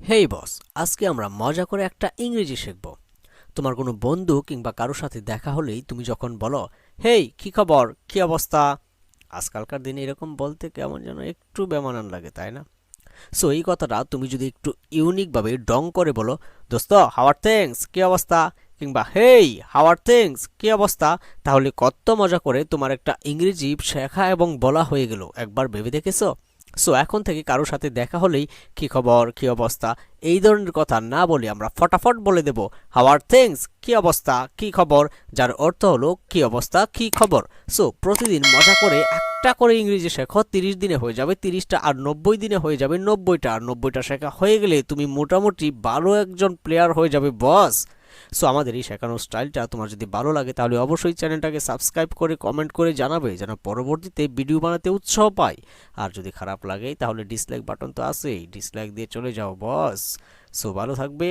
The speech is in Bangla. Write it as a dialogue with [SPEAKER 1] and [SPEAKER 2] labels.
[SPEAKER 1] হেই বস, আজকে আমরা মজা করে একটা ইংরেজি শিখব। তোমার কোনো বন্ধু কিংবা কারোর সাথে দেখা হলেই তুমি যখন বলো, হেই কি খবর, কি অবস্থা, আজকালকার দিনে এরকম বলতে কেমন যেন একটু বেমানান লাগে, তাই না? সো এই কথাটা তুমি যদি একটু ইউনিকভাবে ডং করে বলো, দোস্ত হাওয়ার থিংস, কি অবস্থা, কিংবা হেই হাওয়ার থিংস, কি অবস্থা, তাহলে কত মজা করে তোমার একটা ইংরেজি শেখা এবং বলা হয়ে গেল। একবার ভেবে দেখেছো? সো এখন থেকে কারোর সাথে দেখা হলেই কি খবর, কি অবস্থা, এই ধরনের কথা না বলে আমরা ফটাফট বলে দেব হাওয়ার থিংস, কি অবস্থা, কি খবর, যার অর্থ হলো কি অবস্থা, কি খবর। সো প্রতিদিন মজা করে একটা করে ইংরেজি শেখো, 30 দিনে হয়ে যাবে 30টা, আর 90 দিনে হয়ে যাবে 90টা, আর 90টা শেখা হয়ে গেলে তুমি মোটামুটি ভালো একজন প্লেয়ার হয়ে যাবে বস। সো আমাদের এই শেখানোর স্টাইলটা তোমার যদি ভালো লাগে তাহলে অবশ্যই চ্যানেলটাকে সাবস্ক্রাইব করে কমেন্ট করে জানাবে, যেন পরবর্তীতে ভিডিও বানাতে উৎসাহ পাই। আর যদি খারাপ লাগে তাহলে ডিসলাইক বাটন তো আছেই, ডিসলাইক দিয়ে চলে যাও বস। সো ভালো থাকবে,